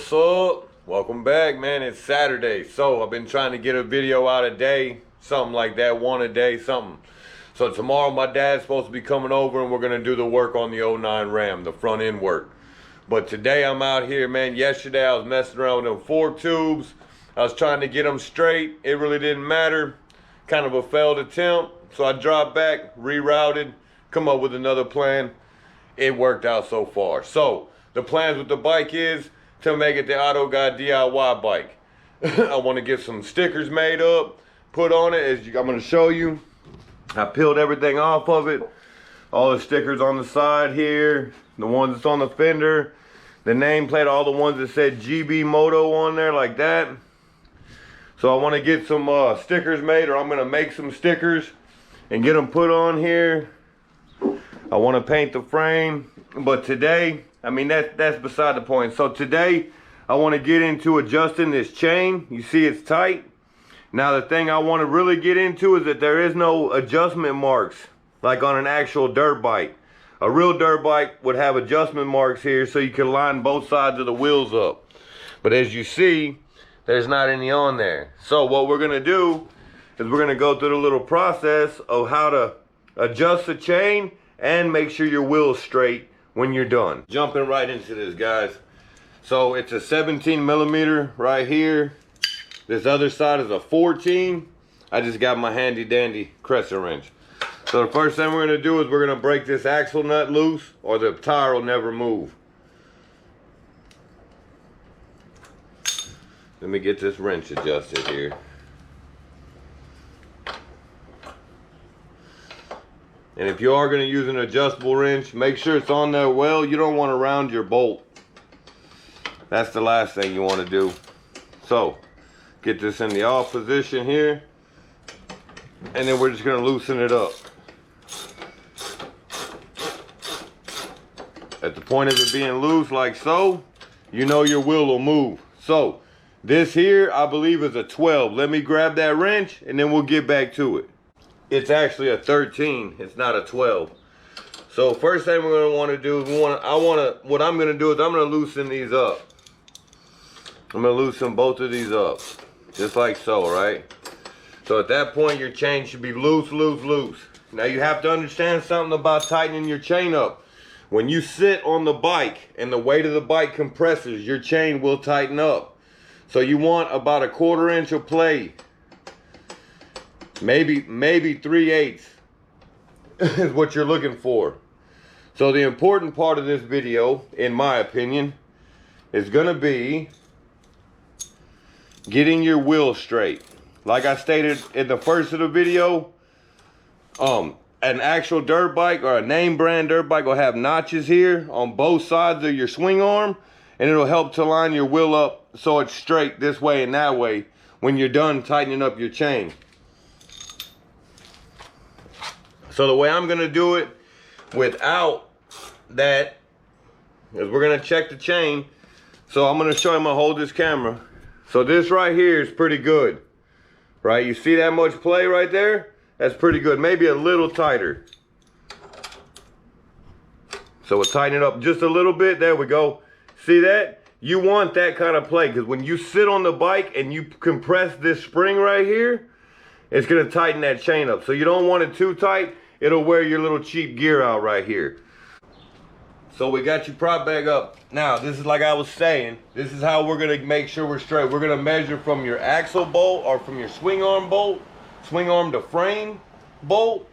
What's up? Welcome back, man. It's Saturday. So I've been trying to get a video out a day, something like that, one a day, something. So tomorrow my dad's supposed to be coming over and we're gonna do the work on the '09 Ram, the front end work. But today I'm out here, man. Yesterday I was messing around with them fork tubes. I was trying to get them straight. It really didn't matter. Kind of a failed attempt. So I dropped back, rerouted, come up with another plan. It worked out so far. So the plans with the bike is to make it the Auto Guy DIY bike. I want to get some stickers made up, put on it. As I'm going to show you, I peeled everything off of it. All the stickers on the side here, the ones that's on the fender, the nameplate, all the ones that said GB Moto on there like that. So I want to get some stickers made, or I'm going to make some stickers and get them put on here. I want to paint the frame, but today, I mean, that's beside the point. So today, I want to get into adjusting this chain. You see it's tight. Now the thing I want to really get into is that there is no adjustment marks like on an actual dirt bike. A real dirt bike would have adjustment marks here so you can line both sides of the wheels up. But as you see, there's not any on there. So what we're going to do is we're going to go through the little process of how to adjust the chain and make sure your wheel's straight when you're done. Jumping right into this, guys. So it's a 17 millimeter right here. This other side is a 14. I just got my handy dandy crescent wrench. So the first thing we're gonna do is we're gonna break this axle nut loose, or the tire will never move. Let me get this wrench adjusted here. And if you are going to use an adjustable wrench, make sure it's on there well. You don't want to round your bolt. That's the last thing you want to do. So, get this in the off position here. And then we're just going to loosen it up. At the point of it being loose like so, you know your wheel will move. So, this here, I believe, is a 12. Let me grab that wrench and then we'll get back to it. It's actually a 13, it's not a 12. So first thing we're gonna wanna do is what I'm gonna do is I'm gonna loosen these up. I'm gonna loosen both of these up, just like so, right? So at that point, your chain should be loose, loose, loose. Now you have to understand something about tightening your chain up. When you sit on the bike and the weight of the bike compresses, your chain will tighten up. So you want about a 1/4 inch of play. Maybe 3/8 is what you're looking for. So the important part of this video, in my opinion, is gonna be getting your wheel straight. Like I stated in the first of the video, an actual dirt bike or a name brand dirt bike will have notches here on both sides of your swing arm, and it'll help to line your wheel up so it's straight this way and that way when you're done tightening up your chain. So the way I'm gonna do it without that is we're gonna check the chain. So I'm gonna show you, I'm gonna hold this camera. So this right here is pretty good, right? You see that much play right there? That's pretty good, maybe a little tighter. So we'll tighten it up just a little bit, there we go. See that? You want that kind of play, because when you sit on the bike and you compress this spring right here, it's gonna tighten that chain up. So you don't want it too tight. It'll wear your little cheap gear out right here. So we got your prop bag up. Now, this is like I was saying, this is how we're gonna make sure we're straight. We're gonna measure from your axle bolt or from your swing arm bolt, swing arm to frame bolt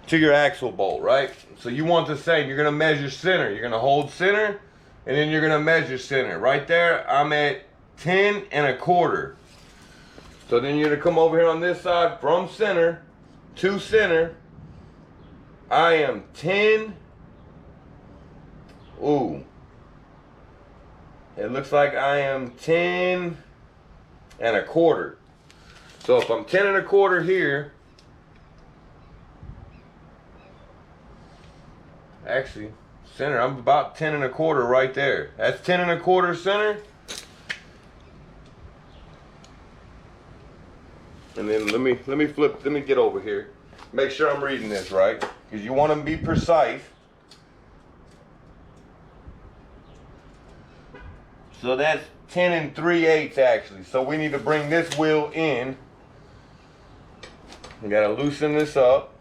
to your axle bolt, right? So you want the same, you're gonna measure center. You're gonna hold center and then you're gonna measure center. Right there, I'm at 10 1/4. So then you're gonna come over here on this side from center to center. I am 10. Ooh. It looks like I am 10 1/4. So if I'm 10 1/4 here, actually, center, I'm about 10 1/4 right there. That's 10 1/4 center. And then let me get over here. Make sure I'm reading this right, because you want to be precise. So that's 10 3/8 actually. So we need to bring this wheel in. We gotta loosen this up.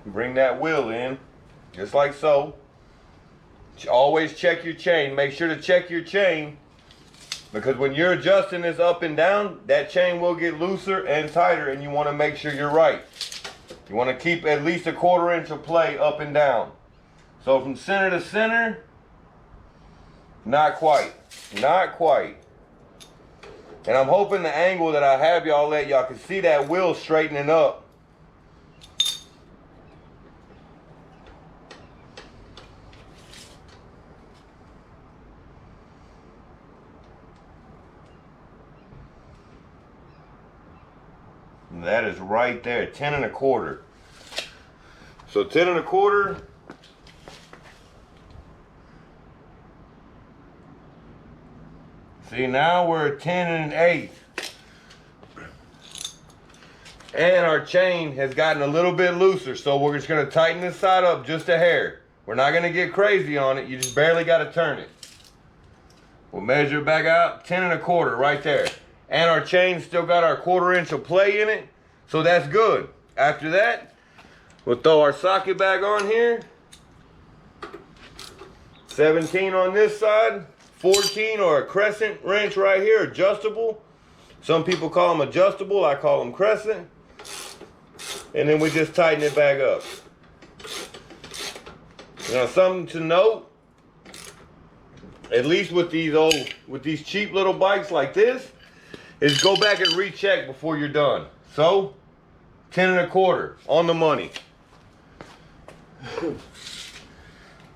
Bring that wheel in, just like so. Always check your chain. Make sure to check your chain, because when you're adjusting this up and down, that chain will get looser and tighter, and you want to make sure you're right. You want to keep at least a 1/4 inch of play up and down. So from center to center, not quite. Not quite. And I'm hoping the angle that I have y'all at, y'all can see that wheel straightening up. And that is right there, 10 1/4. So 10 1/4. See, now we're at 10 1/8. And our chain has gotten a little bit looser, so we're just gonna tighten this side up just a hair. We're not gonna get crazy on it, you just barely gotta turn it. We'll measure it back out, 10 1/4 right there. And our chain still got our 1/4 inch of play in it, so that's good. After that, we'll throw our socket back on here. 17 on this side, 14 or a crescent wrench right here, adjustable. Some people call them adjustable, I call them crescent. And then we just tighten it back up. Now something to note, at least with these cheap little bikes like this, is go back and recheck before you're done. So, 10 1/4 on the money.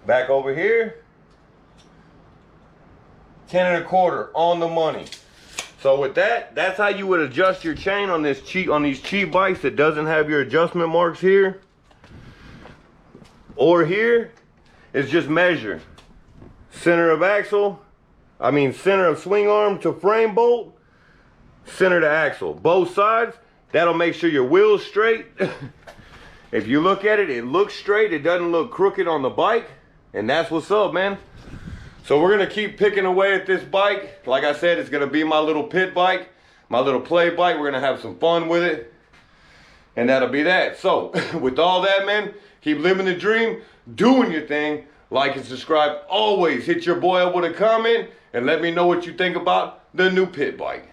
Back over here, 10 1/4 on the money. So with that, that's how you would adjust your chain on these cheap bikes that doesn't have your adjustment marks here or here. Is just measure center of center of swing arm to frame bolt, center to axle, both sides. That'll make sure your wheel's straight. If you look at it, it looks straight. It doesn't look crooked on the bike, and that's what's up, man. So we're gonna keep picking away at this bike. Like I said, it's gonna be my little pit bike, my little play bike. We're gonna have some fun with it, and that'll be that. So with all that, man, keep living the dream, doing your thing. Like and subscribe. Always hit your boy up with a comment and let me know what you think about the new pit bike.